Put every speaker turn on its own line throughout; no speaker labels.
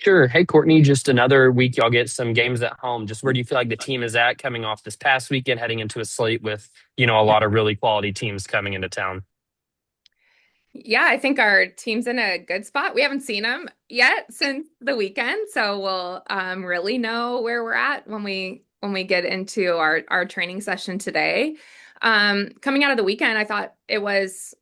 Sure. Hey, Courtney, just another week. Y'all get some games at home. Just where do you feel like the team is at coming off this past weekend, heading into a slate with, a lot of really quality teams coming into town?
Yeah, I think our team's in a good spot. We haven't seen them yet since the weekend, so we'll really know where we're at when we get into our training session today. Coming out of the weekend, I thought it was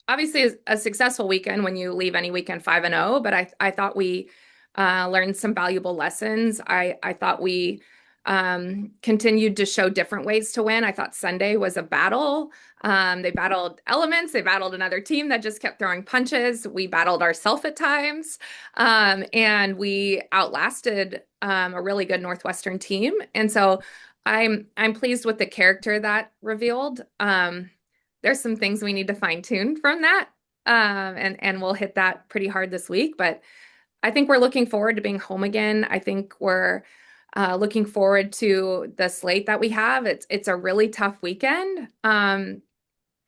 obviously a successful weekend when you leave any weekend 5-0, but I thought we learned some valuable lessons. I thought we continued to show different ways to win. I thought Sunday was a battle. They battled elements. They battled another team that just kept throwing punches. We battled ourselves at times, and we outlasted a really good Northwestern team. And so I'm pleased with the character that revealed. There's some things we need to fine tune from that, and we'll hit that pretty hard this week. But I think we're looking forward to being home again. I think we're looking forward to the slate that we have. It's a really tough weekend, and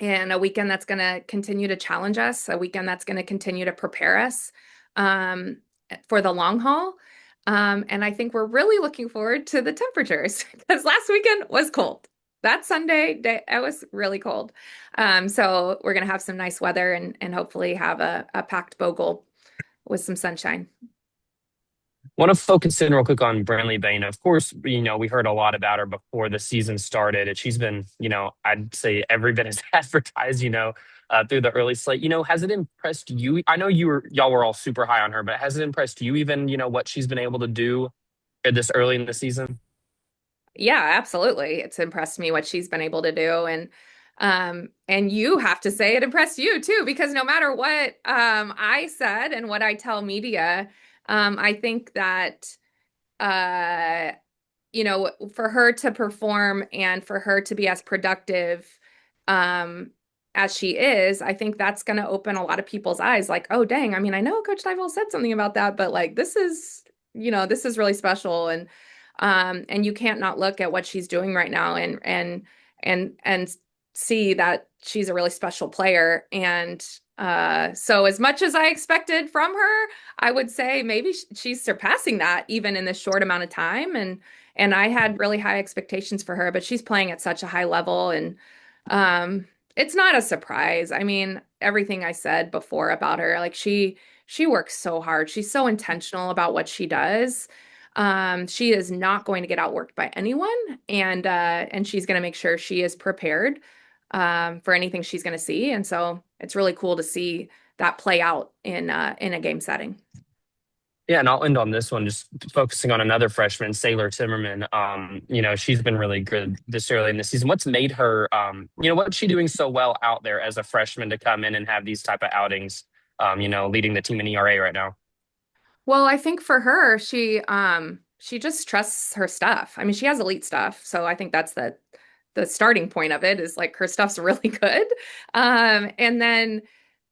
a weekend that's going to continue to challenge us, a weekend that's going to continue to prepare us um, for the long haul. And I think we're really looking forward to the temperatures because last weekend was cold. That Sunday day, it was really cold. So we're going to have some nice weather and hopefully have a packed bogle with some sunshine.
Want to focus in real quick on Brantley Bain. Of course, we heard a lot about her before the season started, and she's been, I'd say every bit as advertised, through the early slate. Has it impressed you? I know y'all were all super high on her, but has it impressed you even, what she's been able to do this early in the season?
Yeah, absolutely. It's impressed me what she's been able to do. And you have to say it impressed you too, because no matter what I said and what I tell media, I think that uh for her to perform and for her to be as productive um as she is, I think that's going to open a lot of people's eyes like, oh dang, I mean, I know Coach Deifel said something about that, but like this is really special and you can't not look at what she's doing right now and see that she's a really special player. And so as much as I expected from her, I would say maybe she's surpassing that even in this short amount of time. And I had really high expectations for her, but she's playing at such a high level, and um, it's not a surprise. I mean, everything I said before about her, like she works so hard. She's so intentional about what she does. She is not going to get outworked by anyone, and she's going to make sure she is prepared for anything she's going to see. And so it's really cool to see that play out in a game setting.
Yeah, and I'll end on this one, just focusing on another freshman, Sailor Timmerman. She's been really good this early in the season. What's made her, what's she doing so well out there as a freshman to come in and have these type of outings, leading the team in ERA right now?
Well, I think for her, she just trusts her stuff. I mean, she has elite stuff, so I think that's the starting point of it is like her stuff's really good. And then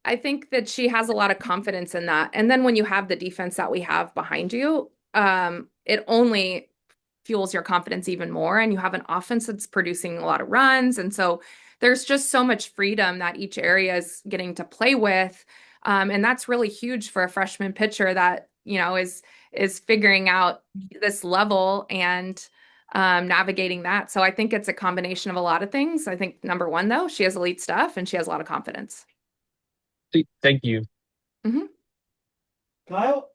I think that she has a lot of confidence in that. And then when you have the defense that we have behind you, it only fuels your confidence even more. And you have an offense that's producing a lot of runs. And so there's just so much freedom that each area is getting to play with. And that's really huge for a freshman pitcher that, is figuring out this level and navigating that. So I think it's a combination of a lot of things. I think number one, though, she has elite stuff and she has a lot of confidence.
Thank you.
Mhm.
Kyle?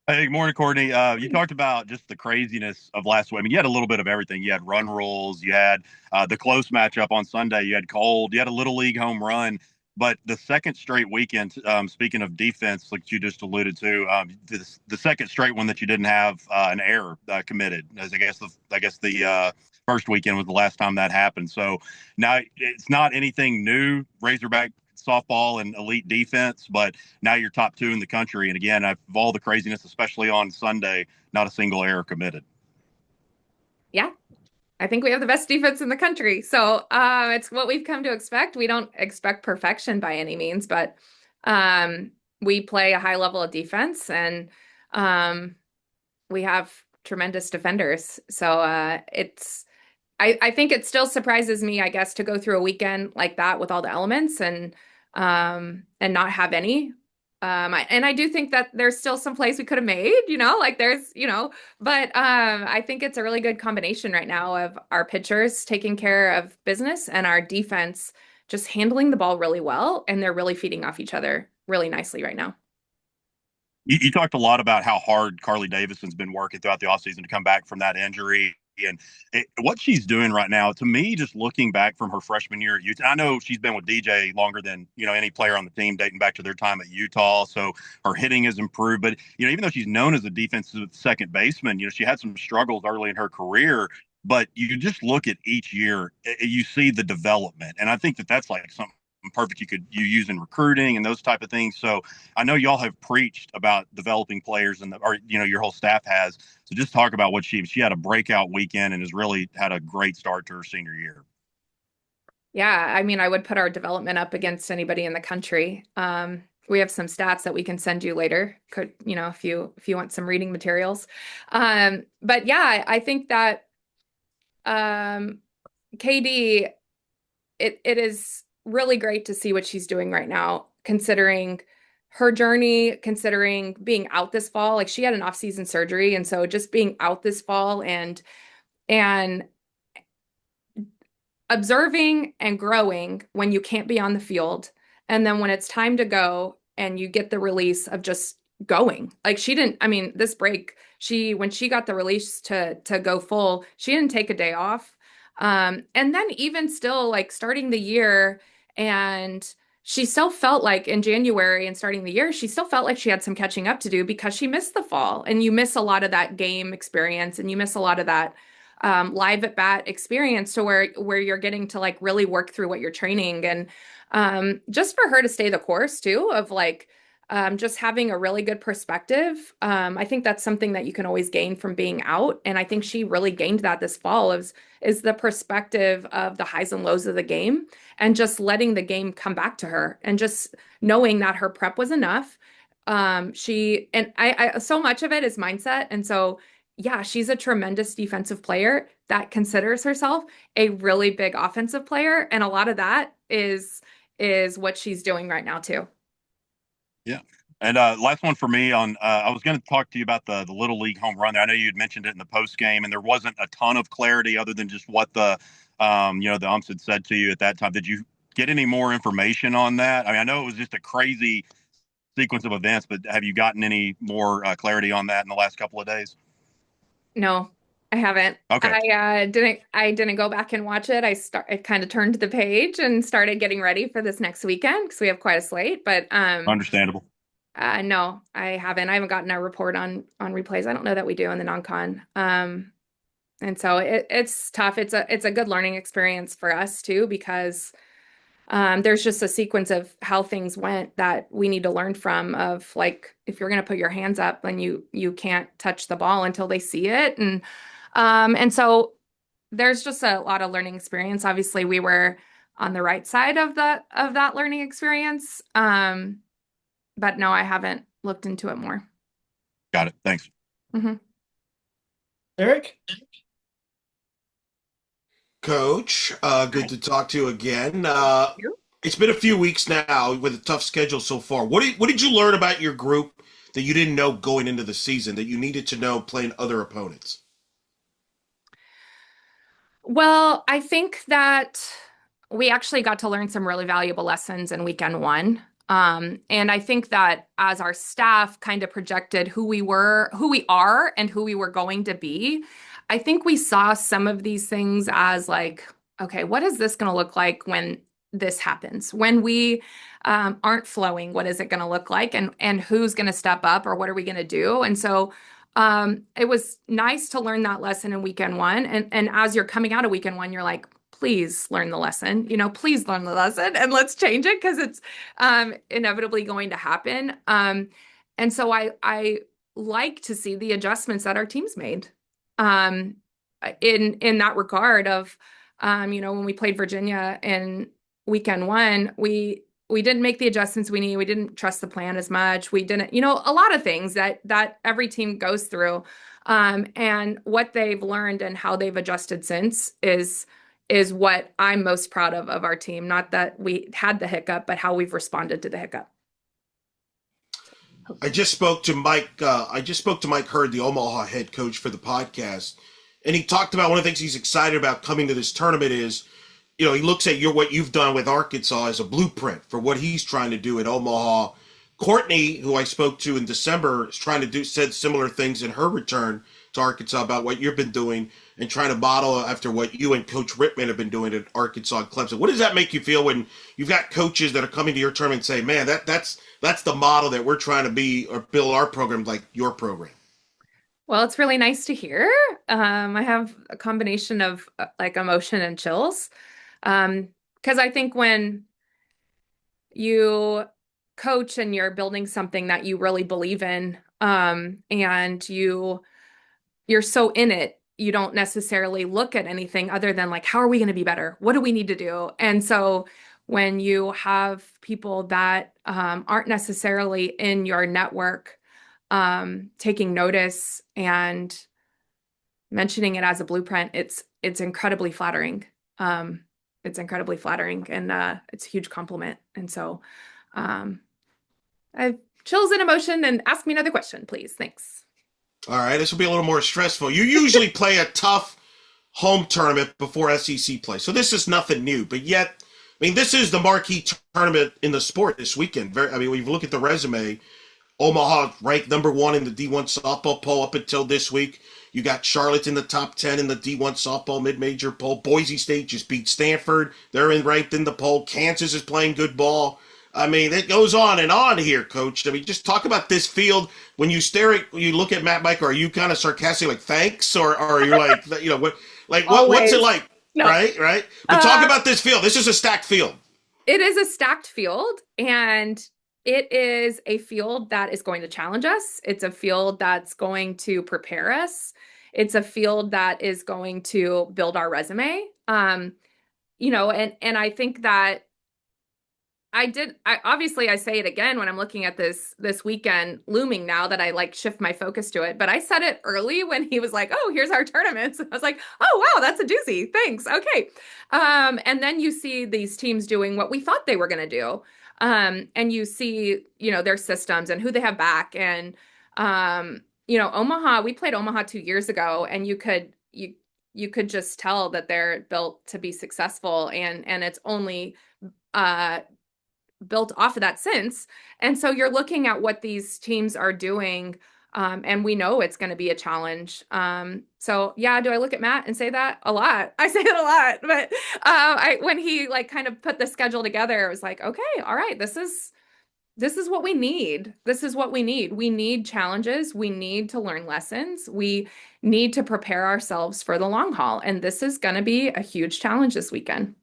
Hey, good morning, Courtney. You talked about just the craziness of last week. I mean, you had a little bit of everything. You had run rules, you had the close matchup on Sunday, you had cold, you had a little league home run. But the second straight weekend, speaking of defense, like you just alluded to, the second straight one that you didn't have an error committed, as I guess the first weekend was the last time that happened. So now it's not anything new. Razorback softball and elite defense, but now you're top two in the country. And again, of all the craziness, especially on Sunday, not a single error committed.
Yeah, I think we have the best defense in the country. So it's what we've come to expect. We don't expect perfection by any means, but we play a high level of defense and um, we have tremendous defenders. So I think it still surprises me, I guess, to go through a weekend like that with all the elements and not have any. And I do think that there's still some plays we could have made, like but I think it's a really good combination right now of our pitchers taking care of business and our defense just handling the ball really well, and they're really feeding off each other really nicely right now.
You talked a lot about how hard Carly Davison's been working throughout the offseason to come back from that injury. And what she's doing right now, to me, just looking back from her freshman year at Utah, I know she's been with DJ longer than any player on the team, dating back to their time at Utah. So her hitting has improved. But even though she's known as a defensive second baseman, she had some struggles early in her career. But you just look at each year, you see the development, and I think that that's like something perfect you use in recruiting and those type of things. So I know y'all have preached about developing players or your whole staff has. So just talk about what she had a breakout weekend and has really had a great start to her senior year.
Yeah, I mean, I would put our development up against anybody in the country. We have some stats that we can send you later, if you want some reading materials. But yeah, I think that KD, it is really great to see what she's doing right now, considering her journey, considering being out this fall. Like, she had an off-season surgery, and so just being out this fall and observing and growing when you can't be on the field, and then when it's time to go and you get the release of just going. Like, she didn't, I mean, this break, when she got the release to go full, she didn't take a day off. And then even still, like, starting the year, and she still felt like in January and starting the year, she still felt like she had some catching up to do because she missed the fall, and you miss a lot of that game experience, and you miss a lot of that live at bat experience, to where you're getting to like really work through what you're training. And just for her to stay the course too, of like just having a really good perspective. I think that's something that you can always gain from being out. And I think she really gained that this fall, is the perspective of the highs and lows of the game, and just letting the game come back to her, and just knowing that her prep was enough. I so much of it is mindset. And so, yeah, she's a tremendous defensive player that considers herself a really big offensive player. And a lot of that is what she's doing right now too.
Yeah. And last one for me on I was going to talk to you about the little league home run there. I know you had mentioned it in the post game, and there wasn't a ton of clarity other than just what the umps had said to you at that time. Did you get any more information on that? I mean, I know it was just a crazy sequence of events, but have you gotten any more clarity on that in the last couple of days?
No, I haven't.
Okay.
I didn't go back and watch it. I kind of turned the page and started getting ready for this next weekend because we have quite a slate. But
Understandable.
no, I haven't. I haven't gotten a report on replays. I don't know that we do in the non-con. And so it's tough. It's a good learning experience for us too, because there's just a sequence of how things went that we need to learn from, of like, if you're going to put your hands up, then you can't touch the ball until they see it. And so there's just a lot of learning experience. Obviously, we were on the right side of that learning experience. But no, I haven't looked into it more.
Got it. Thanks.
Mm-hmm.
Eric?
Coach, good to talk to you again.
You?
It's been a few weeks now with a tough schedule so far. What did you learn about your group that you didn't know going into the season that you needed to know playing other opponents?
Well, I think that we actually got to learn some really valuable lessons in weekend one. And I think that as our staff kind of projected who we are, and who we were going to be, I think we saw some of these things as like, okay, what is this going to look like when this happens? When we aren't flowing, what is it going to look like? And who's going to step up, or what are we going to do? And so it was nice to learn that lesson in weekend one. And as you're coming out of weekend one, you're like, please learn the lesson, please learn the lesson, and let's change it, because it's inevitably going to happen. And so I like to see the adjustments that our teams made in that regard of, when we played Virginia in weekend one, we didn't make the adjustments we need. We didn't trust the plan as much. We didn't, a lot of things that every team goes through. And what they've learned and how they've adjusted since is what I'm most proud of our team. Not that we had the hiccup, but how we've responded to the hiccup.
I just spoke to Mike. I just spoke to Mike Hurd, the Omaha head coach for the podcast, and he talked about one of the things he's excited about coming to this tournament is, he looks at what you've done with Arkansas as a blueprint for what he's trying to do at Omaha. Courtney, who I spoke to in December, is trying to said similar things in her return to Arkansas about what you've been doing and trying to model after what you and Coach Rittman have been doing at Arkansas and Clemson. What does that make you feel when you've got coaches that are coming to your tournament and say, man, that's the model that we're trying to be or build our program like your program?
Well, it's really nice to hear. I have a combination of like emotion and chills. Because I think when you coach and you're building something that you really believe in, and you're so in it, you don't necessarily look at anything other than like, how are we going to be better? What do we need to do? And so when you have people that aren't necessarily in your network taking notice and mentioning it as a blueprint, it's incredibly flattering. It's incredibly flattering, and it's a huge compliment. And so I have chills and emotion. And ask me another question, please. Thanks.
All right, this will be a little more stressful. You usually play a tough home tournament before SEC play, so this is nothing new. But yet, I mean, this is the marquee tournament in the sport this weekend. When you look at the resume, Omaha ranked number 1 in the D1 softball poll up until this week. You got Charlotte in the top 10 in the D1 softball mid-major poll. Boise State just beat Stanford. They're ranked in the poll. Kansas is playing good ball. I mean, it goes on and on here, Coach. I mean, just talk about this field. When you look at Matt Mike, are you kind of sarcastic, like thanks, or are you like, what's it like?
No.
Right. But talk about this field. This is a stacked field.
It is a stacked field, and it is a field that is going to challenge us. It's a field that's going to prepare us. It's a field that is going to build our resume. And I think that I obviously I say it again when I'm looking at this weekend looming now that I like shift my focus to it. But I said it early when he was like, "Oh, here's our tournaments." I was like, "Oh, wow, that's a doozy. Thanks. Okay." And then you see these teams doing what we thought they were going to do. And you see, their systems and who they have back. And Omaha, we played Omaha 2 years ago, and you could just tell that they're built to be successful, and it's only built off of that since. And so you're looking at what these teams are doing, and we know it's going to be a challenge. So yeah, do I look at Matt and say that a lot? I say it a lot, but when he like kind of put the schedule together, it was like, okay, all right, this is what we need. This is what we need. We need challenges. We need to learn lessons. We need to prepare ourselves for the long haul. And this is going to be a huge challenge this weekend.